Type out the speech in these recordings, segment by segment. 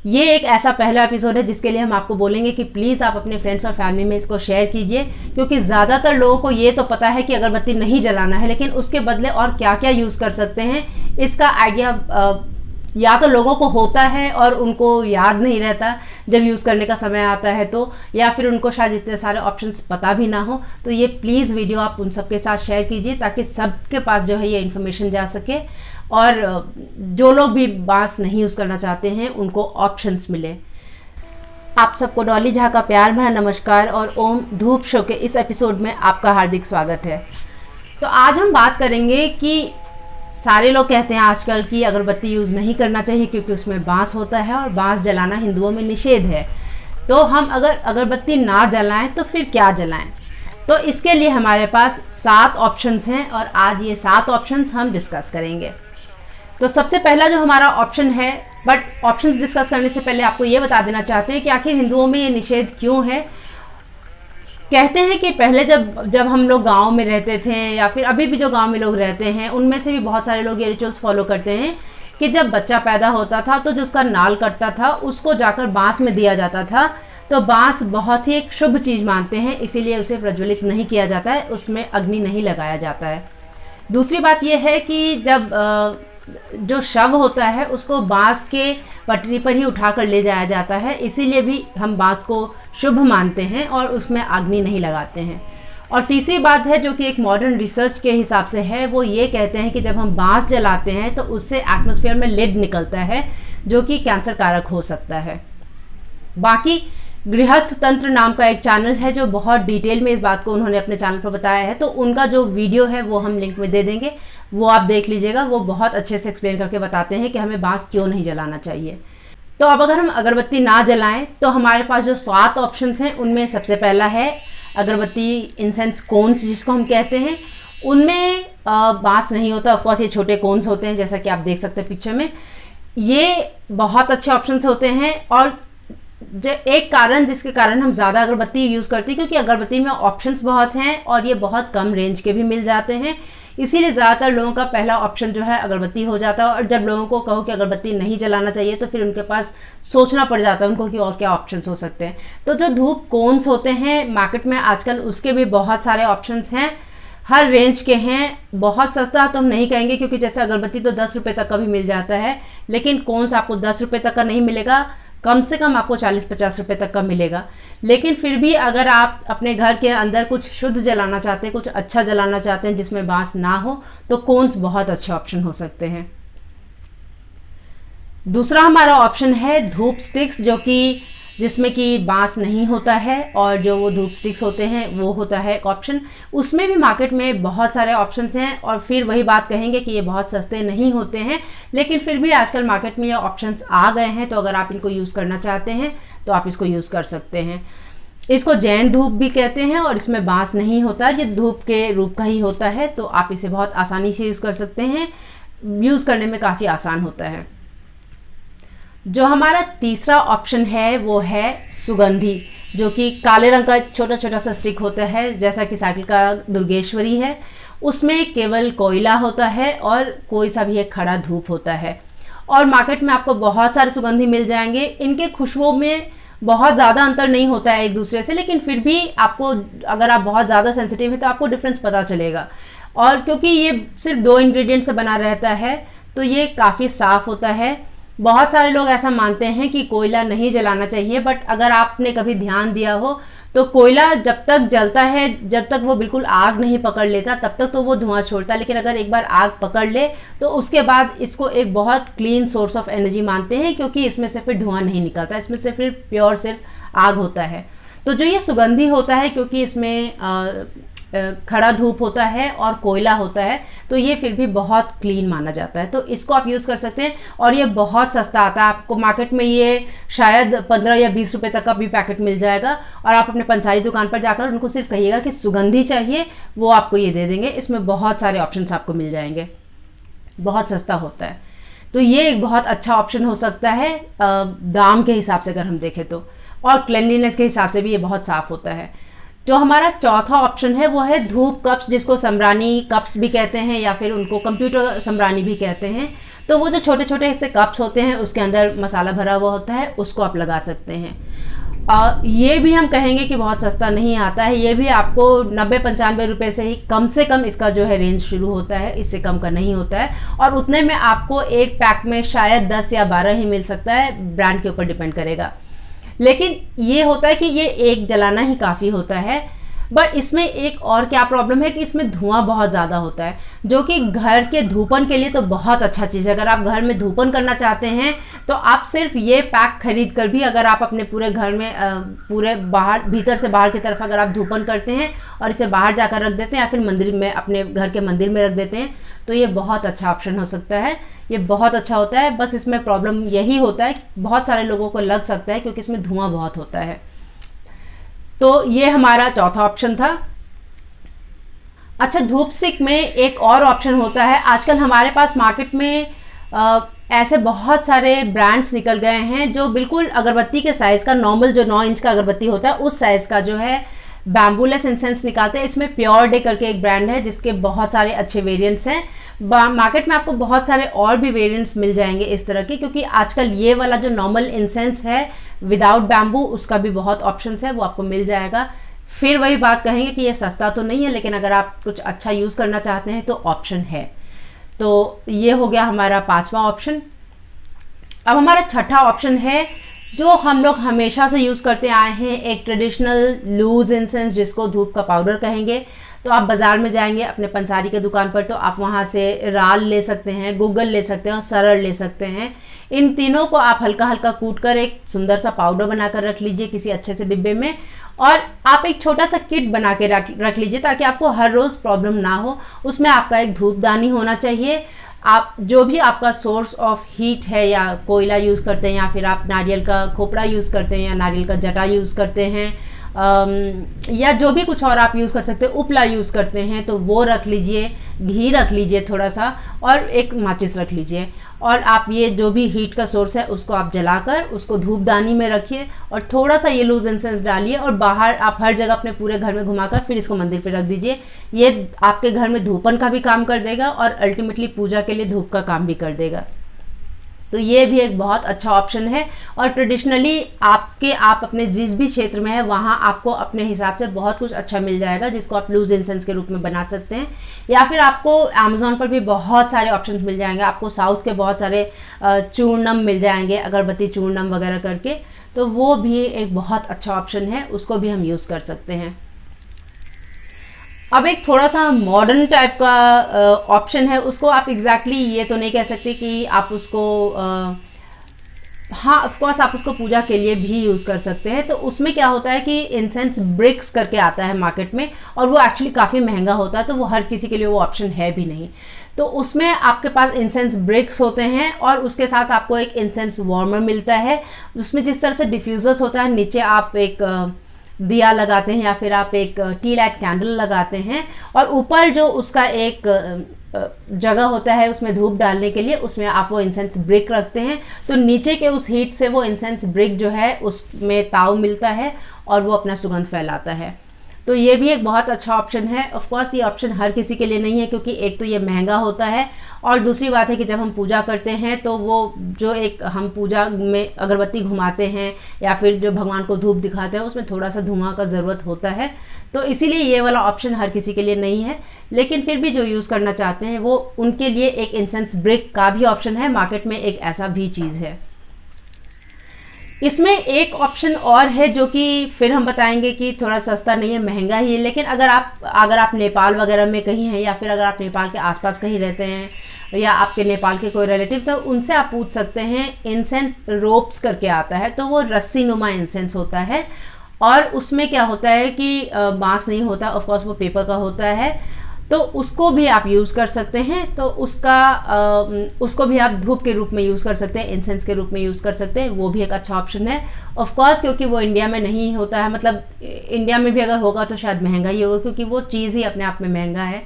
ये एक ऐसा पहला एपिसोड है जिसके लिए हम आपको बोलेंगे कि प्लीज़ आप अपने फ्रेंड्स और फैमिली में इसको शेयर कीजिए, क्योंकि ज़्यादातर लोगों को ये तो पता है कि अगरबत्ती नहीं जलाना है, लेकिन उसके बदले और क्या क्या यूज़ कर सकते हैं इसका आइडिया या तो लोगों को होता है और उनको याद नहीं रहता जब यूज़ करने का समय आता है, तो या फिर उनको शायद इतने सारे ऑप्शंस पता भी ना हो। तो ये प्लीज़ वीडियो आप उन सबके साथ शेयर कीजिए ताकि सबके पास जो है ये इन्फॉर्मेशन जा सके, और जो लोग भी बांस नहीं यूज़ करना चाहते हैं उनको ऑप्शंस मिले। आप सबको डॉली झा का प्यार भरा नमस्कार और ओम धूप शो के इस एपिसोड में आपका हार्दिक स्वागत है। तो आज हम बात करेंगे कि सारे लोग कहते हैं आजकल कि अगरबत्ती यूज़ नहीं करना चाहिए क्योंकि उसमें बांस होता है और बांस जलाना हिंदुओं में निषेध है। तो हम अगर अगरबत्ती ना जलाएं तो फिर क्या जलाएं? तो इसके लिए हमारे पास 7 ऑप्शंस हैं और आज ये 7 ऑप्शंस हम डिस्कस करेंगे। तो सबसे पहला जो हमारा ऑप्शन है, बट ऑप्शंस डिस्कस करने से पहले आपको ये बता देना चाहते हैं कि आखिर हिंदुओं में ये निषेध क्यों है। कहते हैं कि पहले जब हम लोग गांव में रहते थे या फिर अभी भी जो गांव में लोग रहते हैं उनमें से भी बहुत सारे लोग ये रिचुअल्स फॉलो करते हैं कि जब बच्चा पैदा होता था तो जो उसका नाल कटता था उसको जाकर बांस में दिया जाता था। तो बांस बहुत ही एक शुभ चीज़ मानते हैं, इसीलिए उसे प्रज्वलित नहीं किया जाता है, उसमें अग्नि नहीं लगाया जाता है। दूसरी बात यह है कि जब जो शव होता है उसको बांस के पटरी पर ही उठाकर ले जाया जाता है, इसीलिए भी हम बांस को शुभ मानते हैं और उसमें अग्नि नहीं लगाते हैं। और तीसरी बात है जो कि एक मॉडर्न रिसर्च के हिसाब से है, वो ये कहते हैं कि जब हम बांस जलाते हैं तो उससे एटमॉस्फेयर में लेड निकलता है जो कि कैंसर कारक हो सकता है। बाकी गृहस्थ तंत्र नाम का एक चैनल है जो बहुत डिटेल में इस बात को उन्होंने अपने चैनल पर बताया है, तो उनका जो वीडियो है वो हम लिंक में दे देंगे, वो आप देख लीजिएगा। वो बहुत अच्छे से एक्सप्लेन करके बताते हैं कि हमें बांस क्यों नहीं जलाना चाहिए। तो अब अगर हम अगरबत्ती ना जलाएं तो हमारे पास जो 7 ऑप्शंस हैं उनमें सबसे पहला है अगरबत्ती इंसेंस कोन्स जिसको हम कहते हैं। उनमें बांस नहीं होता, ऑफकोर्स ये छोटे कोन्स होते हैं जैसा कि आप देख सकते हैं पिक्चर में। ये बहुत अच्छे ऑप्शंस होते हैं और एक कारण जिसके कारण हम ज़्यादा अगरबत्ती यूज़ करते हैं क्योंकि अगरबत्ती में ऑप्शंस बहुत हैं और ये बहुत कम रेंज के भी मिल जाते हैं, इसीलिए ज़्यादातर लोगों का पहला ऑप्शन जो है अगरबत्ती हो जाता है। और जब लोगों को कहो कि अगरबत्ती नहीं जलाना चाहिए तो फिर उनके पास सोचना पड़ जाता है उनको कि और क्या ऑप्शंस हो सकते हैं। तो जो धूप कोन्स होते हैं मार्केट में आजकल उसके भी बहुत सारे ऑप्शंस हैं, हर रेंज के हैं। बहुत सस्ता तो हम नहीं कहेंगे क्योंकि जैसे अगरबत्ती तो 10 रुपये तक का भी मिल जाता है, लेकिन कोन्स आपको 10 रुपये तक का नहीं मिलेगा, कम से कम आपको 40-50 रुपये तक का मिलेगा। लेकिन फिर भी अगर आप अपने घर के अंदर कुछ शुद्ध जलाना चाहते हैं, कुछ अच्छा जलाना चाहते हैं जिसमें बांस ना हो, तो कोन्स बहुत अच्छे ऑप्शन हो सकते हैं। दूसरा हमारा ऑप्शन है धूप स्टिक्स, जो कि जिसमें कि बांस नहीं होता है और जो वो धूप स्टिक्स होते हैं वो होता है एक ऑप्शन। उसमें भी मार्केट में बहुत सारे ऑप्शंस हैं और फिर वही बात कहेंगे कि ये बहुत सस्ते नहीं होते हैं, लेकिन फिर भी आजकल मार्केट में ये ऑप्शंस आ गए हैं, तो अगर आप इनको यूज़ करना चाहते हैं तो आप इसको यूज़ कर सकते हैं। इसको जैन धूप भी कहते हैं और इसमें बांस नहीं होता, ये धूप के रूप का ही होता है, तो आप इसे बहुत आसानी से यूज़ कर सकते हैं, यूज़ करने में काफ़ी आसान होता है। जो हमारा तीसरा ऑप्शन है वो है सुगंधी, जो कि काले रंग का छोटा छोटा सा स्टिक होता है जैसा कि साइकिल का दुर्गेश्वरी है। उसमें केवल कोयला होता है और कोई सा भी एक खड़ा धूप होता है, और मार्केट में आपको बहुत सारे सुगंधी मिल जाएंगे। इनके खुशबू में बहुत ज़्यादा अंतर नहीं होता है एक दूसरे से, लेकिन फिर भी आपको अगर आप बहुत ज़्यादा सेंसिटिव है तो आपको डिफरेंस पता चलेगा। और क्योंकि ये सिर्फ 2 इंग्रेडिएंट से बना रहता है तो ये काफ़ी साफ़ होता है। बहुत सारे लोग ऐसा मानते हैं कि कोयला नहीं जलाना चाहिए, बट अगर आपने कभी ध्यान दिया हो तो कोयला जब तक जलता है, जब तक वो बिल्कुल आग नहीं पकड़ लेता तब तक तो वो धुआं छोड़ता है, लेकिन अगर एक बार आग पकड़ ले तो उसके बाद इसको एक बहुत क्लीन सोर्स ऑफ एनर्जी मानते हैं, क्योंकि इसमें से फिर धुआं नहीं निकलता, इसमें से फिर प्योर सिर्फ आग होता है। तो जो ये सुगंधी होता है, क्योंकि इसमें खड़ा धूप होता है और कोयला होता है, तो ये फिर भी बहुत क्लीन माना जाता है, तो इसको आप यूज़ कर सकते हैं। और ये बहुत सस्ता आता है, आपको मार्केट में ये शायद 15 या 20 रुपये तक का भी पैकेट मिल जाएगा, और आप अपने पंसारी दुकान पर जाकर उनको सिर्फ कहिएगा कि सुगंधी चाहिए, वो आपको ये दे देंगे। इसमें बहुत सारे ऑप्शंस आपको मिल जाएंगे, बहुत सस्ता होता है, तो ये एक बहुत अच्छा ऑप्शन हो सकता है दाम के हिसाब से अगर हम देखें तो, और क्लेanलीनेस के हिसाब से भी ये बहुत साफ़ होता है। जो हमारा चौथा ऑप्शन है वो है धूप कप्स, जिसको सम्रानी कप्स भी कहते हैं या फिर उनको कंप्यूटर सम्रानी भी कहते हैं। तो वो जो छोटे छोटे ऐसे कप्स होते हैं उसके अंदर मसाला भरा हुआ होता है, उसको आप लगा सकते हैं। ये भी हम कहेंगे कि बहुत सस्ता नहीं आता है, ये भी आपको 90-95 रुपये से ही कम इसका जो है रेंज शुरू होता है, इससे कम का नहीं होता है। और उतने में आपको एक पैक में शायद 10 या 12 ही मिल सकता है, ब्रांड के ऊपर डिपेंड करेगा। लेकिन ये होता है कि ये एक जलाना ही काफ़ी होता है। बट इसमें एक और क्या प्रॉब्लम है कि इसमें धुआं बहुत ज़्यादा होता है, जो कि घर के धूपन के लिए तो बहुत अच्छा चीज़ है। अगर आप घर में धूपन करना चाहते हैं तो आप सिर्फ ये पैक खरीद कर भी अगर आप अपने पूरे घर में पूरे बाहर भीतर से बाहर की तरफ अगर आप धूपन करते हैं और इसे बाहर जाकर रख देते हैं या फिर मंदिर में अपने घर के मंदिर में रख देते हैं तो ये बहुत अच्छा ऑप्शन हो सकता है। ये बहुत अच्छा होता है, बस इसमें प्रॉब्लम यही होता है बहुत सारे लोगों को लग सकता है क्योंकि इसमें धुआं बहुत होता है। तो ये हमारा चौथा ऑप्शन था। अच्छा, धूप स्टिक में एक और ऑप्शन होता है। आजकल हमारे पास मार्केट में ऐसे बहुत सारे ब्रांड्स निकल गए हैं जो बिल्कुल अगरबत्ती के साइज़ का, नॉर्मल जो 9 इंच का अगरबत्ती होता है उस साइज़ का जो है बैम्बूलेस इंसेंस निकालते हैं। इसमें प्योर डे करके एक ब्रांड है जिसके बहुत सारे अच्छे वेरिएंट्स हैं। मार्केट में आपको बहुत सारे और भी वेरिएंट्स मिल जाएंगे इस तरह के, क्योंकि आजकल ये वाला जो नॉर्मल इंसेंस है विदाउट बैम्बू उसका भी बहुत ऑप्शंस है, वो आपको मिल जाएगा। फिर वही बात कहेंगे कि ये सस्ता तो नहीं है, लेकिन अगर आप कुछ अच्छा यूज़ करना चाहते हैं तो ऑप्शन है। तो ये हो गया हमारा 5वां ऑप्शन। अब हमारा छठा ऑप्शन है जो हम लोग हमेशा से यूज़ करते आए हैं, एक ट्रेडिशनल लूज इंसेंस जिसको धूप का पाउडर कहेंगे। तो आप बाज़ार में जाएंगे अपने पंसारी के दुकान पर तो आप वहाँ से राल ले सकते हैं, गुग्गल ले सकते हैं और सरल ले सकते हैं। इन तीनों को आप हल्का हल्का कूट कर एक सुंदर सा पाउडर बनाकर रख लीजिए किसी अच्छे से डिब्बे में, और आप एक छोटा सा किट बना के रख लीजिए ताकि आपको हर रोज़ प्रॉब्लम ना हो। उसमें आपका एक धूपदानी होना चाहिए। आप जो भी आपका सोर्स ऑफ हीट है, या कोयला यूज़ करते हैं या फिर आप नारियल का खोपड़ा यूज़ करते हैं या नारियल का जटा यूज़ करते हैं, या जो भी कुछ और आप यूज़ कर सकते हैं, उपला यूज़ करते हैं तो वो रख लीजिए, घी रख लीजिए थोड़ा सा, और एक माचिस रख लीजिए। और आप ये जो भी हीट का सोर्स है उसको आप जलाकर उसको धूपदानी में रखिए और थोड़ा सा ये लूज इंसेंस डालिए और बाहर आप हर जगह अपने पूरे घर में घुमाकर फिर इसको मंदिर पे रख दीजिए। ये आपके घर में धूपन का भी काम कर देगा और अल्टीमेटली पूजा के लिए धूप का काम भी कर देगा। तो ये भी एक बहुत अच्छा ऑप्शन है। और ट्रेडिशनली आप अपने जिस भी क्षेत्र में है वहाँ आपको अपने हिसाब से बहुत कुछ अच्छा मिल जाएगा जिसको आप लूज इंसेंस के रूप में बना सकते हैं। या फिर आपको अमेज़ॉन पर भी बहुत सारे ऑप्शंस मिल जाएंगे। आपको साउथ के बहुत सारे चूर्णम मिल जाएंगे, अगरबत्ती चूर्णम वगैरह करके, तो वो भी एक बहुत अच्छा ऑप्शन है, उसको भी हम यूज़ कर सकते हैं। अब एक थोड़ा सा मॉडर्न टाइप का ऑप्शन है, उसको आप एग्जैक्टली ये तो नहीं कह सकते कि आप उसको हाँ ऑफकोर्स आप उसको पूजा के लिए भी यूज़ कर सकते हैं। तो उसमें क्या होता है कि इंसेंस ब्रिक्स करके आता है मार्केट में, और वो एक्चुअली काफ़ी महंगा होता है, तो वो हर किसी के लिए वो ऑप्शन है भी नहीं। तो उसमें आपके पास इंसेंस ब्रिक्स होते हैं और उसके साथ आपको एक इंसेंस वार्मर मिलता है, उसमें जिस तरह से डिफ्यूज़र्स होता है, नीचे आप एक दिया लगाते हैं या फिर आप एक टी लाइट कैंडल लगाते हैं, और ऊपर जो उसका एक जगह होता है उसमें धूप डालने के लिए, उसमें आप वो इंसेंस ब्रिक रखते हैं। तो नीचे के उस हीट से वो इंसेंस ब्रिक जो है उसमें ताव मिलता है और वो अपना सुगंध फैलाता है। तो ये भी एक बहुत अच्छा ऑप्शन है। ऑफ कोर्स ये ऑप्शन हर किसी के लिए नहीं है, क्योंकि एक तो ये महंगा होता है और दूसरी बात है कि जब हम पूजा करते हैं तो वो जो एक हम पूजा में अगरबत्ती घुमाते हैं या फिर जो भगवान को धूप दिखाते हैं उसमें थोड़ा सा धुआं का ज़रूरत होता है। तो इसीलिए ये वाला ऑप्शन हर किसी के लिए नहीं है, लेकिन फिर भी जो यूज़ करना चाहते हैं वो उनके लिए एक इंसेंस ब्रिक का भी ऑप्शन है, मार्केट में एक ऐसा भी चीज़ है। इसमें एक ऑप्शन और है जो कि फिर हम बताएंगे कि थोड़ा सस्ता नहीं है, महंगा ही है, लेकिन अगर आप नेपाल वगैरह में कहीं हैं या फिर अगर आप नेपाल के आसपास कहीं रहते हैं या आपके नेपाल के कोई रिलेटिव, तो उनसे आप पूछ सकते हैं। इंसेंस रोप्स करके आता है, तो वो रस्सी नुमा इंसेंस होता है और उसमें क्या होता है कि बांस नहीं होता, ऑफकोर्स वो पेपर का होता है, तो उसको भी आप यूज़ कर सकते हैं। तो उसको भी आप धूप के रूप में यूज़ कर सकते हैं, इंसेंस के रूप में यूज़ कर सकते हैं, वो भी एक अच्छा ऑप्शन है। ऑफ कोर्स क्योंकि वो इंडिया में नहीं होता है, मतलब इंडिया में भी अगर होगा तो शायद महंगा ही होगा, क्योंकि वो चीज़ ही अपने आप में महंगा है।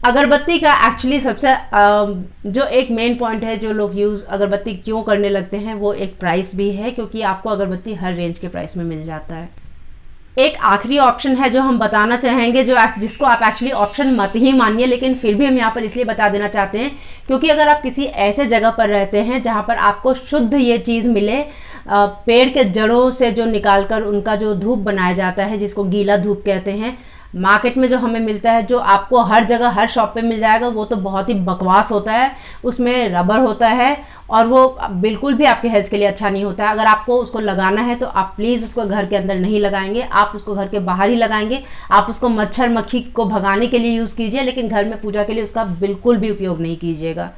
अगरबत्ती का एक्चुअली सबसे जो एक मेन पॉइंट है, जो लोग यूज़ अगरबत्ती क्यों करने लगते हैं, वो एक प्राइस भी है, क्योंकि आपको अगरबत्ती हर रेंज के प्राइस में मिल जाता है। एक आखिरी ऑप्शन है जो हम बताना चाहेंगे, जिसको आप एक्चुअली ऑप्शन मत ही मानिए, लेकिन फिर भी हम यहाँ पर इसलिए बता देना चाहते हैं क्योंकि अगर आप किसी ऐसे जगह पर रहते हैं जहाँ पर आपको शुद्ध ये चीज़ मिले, पेड़ के जड़ों से जो निकालकर उनका जो धूप बनाया जाता है, जिसको गीला धूप कहते हैं, मार्केट में जो हमें मिलता है, जो आपको हर जगह हर शॉप पे मिल जाएगा, वो तो बहुत ही बकवास होता है, उसमें रबर होता है और वो बिल्कुल भी आपके हेल्थ के लिए अच्छा नहीं होता है। अगर आपको उसको लगाना है तो आप प्लीज़ उसको घर के अंदर नहीं लगाएंगे, आप उसको घर के बाहर ही लगाएंगे। आप उसको मच्छर मक्खी को भगाने के लिए यूज़ कीजिए, लेकिन घर में पूजा के लिए उसका बिल्कुल भी उपयोग नहीं कीजिएगा।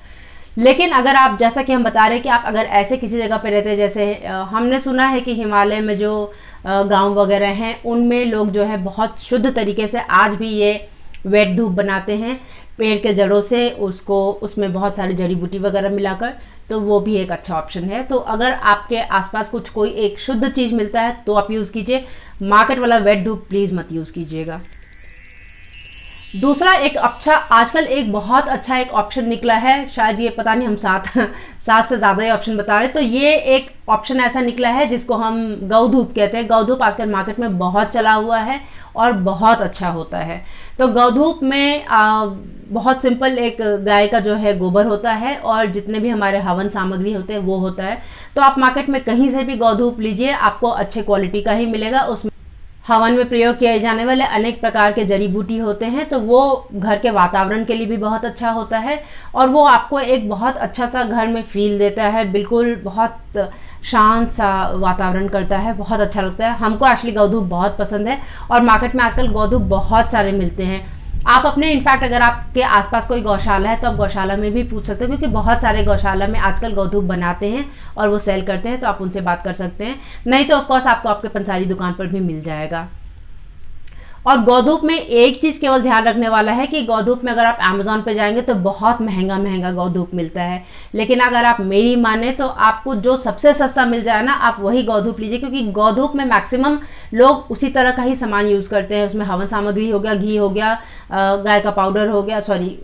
लेकिन अगर आप, जैसा कि हम बता रहे हैं कि आप अगर ऐसे किसी जगह पे रहते हैं, जैसे हमने सुना है कि हिमालय में जो गांव वगैरह हैं, उनमें लोग जो है बहुत शुद्ध तरीके से आज भी ये वेट धूप बनाते हैं पेड़ के जड़ों से, उसमें बहुत सारी जड़ी बूटी वगैरह मिलाकर, तो वो भी एक अच्छा ऑप्शन है। तो अगर आपके आसपास कुछ कोई एक शुद्ध चीज़ मिलता है तो आप यूज़ कीजिए, मार्केट वाला वेट धूप प्लीज़ मत यूज़ कीजिएगा। दूसरा एक अच्छा, आजकल एक बहुत अच्छा एक ऑप्शन निकला है, शायद ये पता नहीं हम सात से ज़्यादा ही ऑप्शन बता रहे हैं, तो ये एक ऑप्शन ऐसा निकला है जिसको हम गौ धूप कहते हैं। गौ धूप आजकल मार्केट में बहुत चला हुआ है और बहुत अच्छा होता है। तो गौ धूप में बहुत सिंपल, एक गाय का जो है गोबर होता है और जितने भी हमारे हवन सामग्री होते हैं वो होता है। तो आप मार्केट में कहीं से भी गौ धूप लीजिए, आपको अच्छे क्वालिटी का ही मिलेगा। उसमें हवन में प्रयोग किए जाने वाले अनेक प्रकार के जड़ी बूटी होते हैं, तो वो घर के वातावरण के लिए भी बहुत अच्छा होता है और वो आपको एक बहुत अच्छा सा घर में फील देता है, बिल्कुल बहुत शांत सा वातावरण करता है, बहुत अच्छा लगता है। हमको एक्चुअली गौधूप बहुत पसंद है और मार्केट में आजकल गौधूप बहुत सारे मिलते हैं। आप अपने, इनफैक्ट अगर आपके आसपास कोई गौशाला है तो आप गौशाला में भी पूछ सकते हो, क्योंकि बहुत सारे गौशाला में आजकल गौधूप बनाते हैं और वो सेल करते हैं, तो आप उनसे बात कर सकते हैं। नहीं तो ऑफकोर्स आपको आपके पंसारी दुकान पर भी मिल जाएगा। और गौधूप में एक चीज़ केवल ध्यान रखने वाला है कि गौधूप में अगर आप अमेज़ॉन पे जाएंगे तो बहुत महंगा महंगा गौधूप मिलता है, लेकिन अगर आप मेरी माने तो आपको जो सबसे सस्ता मिल जाए ना, आप वही गौधूप लीजिए, क्योंकि गौधूप में मैक्सिमम लोग उसी तरह का ही सामान यूज़ करते हैं। उसमें हवन सामग्री हो गया, घी हो गया, गाय का पाउडर हो गया,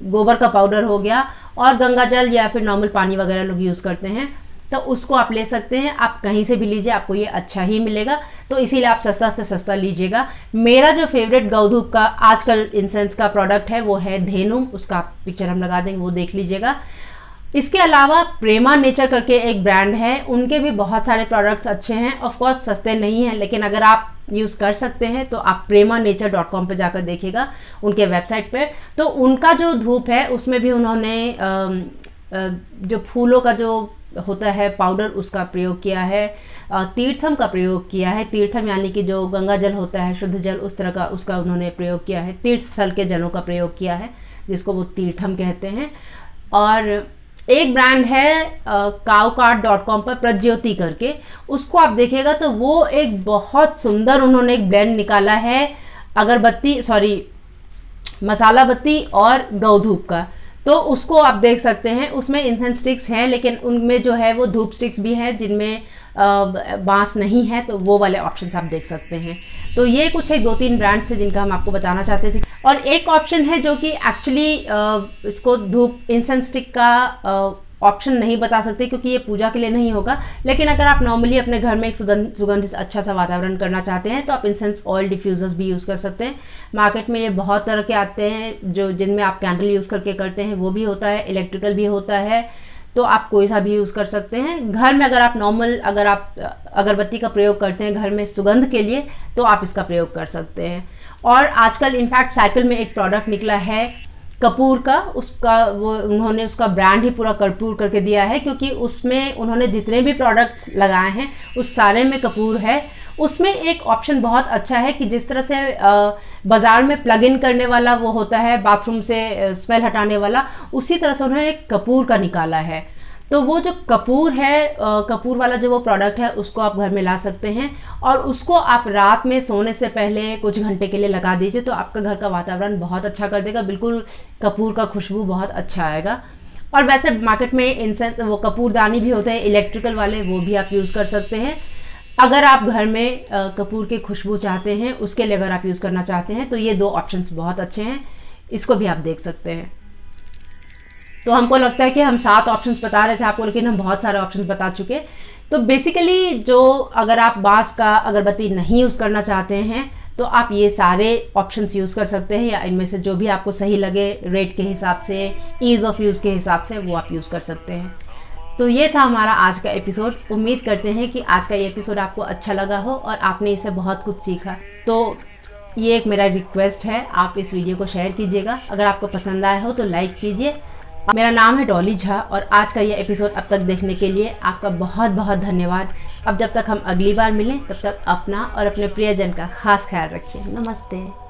गोबर का पाउडर हो गया और गंगा जल या फिर नॉर्मल पानी वगैरह लोग यूज़ करते हैं, तो उसको आप ले सकते हैं। आप कहीं से भी लीजिए, आपको ये अच्छा ही मिलेगा, तो इसीलिए आप सस्ता से सस्ता लीजिएगा। मेरा जो फेवरेट गौधूप का आजकल इंसेंस का प्रोडक्ट है वो है धेनुम, उसका पिक्चर हम लगा देंगे, वो देख लीजिएगा। इसके अलावा प्रेमा नेचर करके एक ब्रांड है, उनके भी बहुत सारे प्रोडक्ट्स अच्छे हैं, ऑफकोर्स सस्ते नहीं हैं, लेकिन अगर आप यूज़ कर सकते हैं तो आप premanature.com पे जाकर देखिएगा उनके वेबसाइट पर। तो उनका जो धूप है उसमें भी उन्होंने जो फूलों का जो होता है पाउडर, उसका प्रयोग किया है, तीर्थम का प्रयोग किया है। तीर्थम यानी कि जो गंगा जल होता है, शुद्ध जल, उस तरह का उसका उन्होंने प्रयोग किया है। तीर्थ स्थल के जलों का प्रयोग किया है, जिसको वो तीर्थम कहते हैं। और एक ब्रांड है cowcart.com पर प्रज्योति करके, उसको आप देखिएगा तो वो एक बहुत सुंदर उन्होंने एक ब्लेंड निकाला है मसाला बत्ती और गौधूप का, तो उसको आप देख सकते हैं। उसमें इंसेंस स्टिक्स हैं, लेकिन उनमें जो है वो धूप स्टिक्स भी हैं जिनमें बांस नहीं है, तो वो वाले ऑप्शंस आप देख सकते हैं। तो ये कुछ एक 2-3 ब्रांड्स थे जिनका हम आपको बताना चाहते थे। और एक ऑप्शन है जो कि एक्चुअली इसको धूप इंसेंस स्टिक का ऑप्शन नहीं बता सकते क्योंकि ये पूजा के लिए नहीं होगा, लेकिन अगर आप नॉर्मली अपने घर में एक सुगंधित अच्छा सा वातावरण करना चाहते हैं तो आप इंसेंस ऑयल डिफ्यूज़र्स भी यूज़ कर सकते हैं। मार्केट में ये बहुत तरह के आते हैं, जिनमें आप कैंडल यूज़ करके करते हैं, वो भी होता है, इलेक्ट्रिकल भी होता है, तो आप कोई सा भी यूज़ कर सकते हैं। घर में अगर आप अगरबत्ती का प्रयोग करते हैं घर में सुगंध के लिए, तो आप इसका प्रयोग कर सकते हैं। और आजकल इनफैक्ट साइकिल में एक प्रोडक्ट निकला है कपूर का, उन्होंने उसका ब्रांड ही पूरा कपूर करके दिया है, क्योंकि उसमें उन्होंने जितने भी प्रोडक्ट्स लगाए हैं उस सारे में कपूर है। उसमें एक ऑप्शन बहुत अच्छा है कि जिस तरह से बाज़ार में प्लग इन करने वाला वो होता है बाथरूम से स्मेल हटाने वाला, उसी तरह से उन्होंने एक कपूर का निकाला है। तो वो जो कपूर है, कपूर वाला जो वो प्रोडक्ट है, उसको आप घर में ला सकते हैं और उसको आप रात में सोने से पहले कुछ घंटे के लिए लगा दीजिए, तो आपका घर का वातावरण बहुत अच्छा कर देगा, बिल्कुल कपूर का खुशबू बहुत अच्छा आएगा। और वैसे मार्केट में इंसेंस वो कपूरदानी भी होते हैं इलेक्ट्रिकल वाले, वो भी आप यूज़ कर सकते हैं। अगर आप घर में कपूर की खुशबू चाहते हैं, उसके लिए अगर आप यूज़ करना चाहते हैं, तो ये 2 ऑप्शंस बहुत अच्छे हैं, इसको भी आप देख सकते हैं। तो हमको लगता है कि हम 7 ऑप्शंस बता रहे थे आपको, लेकिन हम बहुत सारे ऑप्शंस बता चुके। तो बेसिकली अगर आप बांस का अगरबत्ती नहीं यूज़ करना चाहते हैं तो आप ये सारे ऑप्शंस यूज़ कर सकते हैं, या इनमें से जो भी आपको सही लगे रेट के हिसाब से, ईज़ ऑफ यूज़ के हिसाब से, वो आप यूज़ कर सकते हैं। तो ये था हमारा आज का एपिसोड। उम्मीद करते हैं कि आज का ये एपिसोड आपको अच्छा लगा हो और आपने इससे बहुत कुछ सीखा। तो ये एक मेरा रिक्वेस्ट है, आप इस वीडियो को शेयर कीजिएगा। अगर आपको पसंद आया हो तो लाइक कीजिए। मेरा नाम है डॉली झा और आज का ये एपिसोड अब तक देखने के लिए आपका बहुत बहुत धन्यवाद। अब जब तक हम अगली बार मिलें तब तक अपना और अपने प्रियजन का खास ख्याल रखिए। नमस्ते।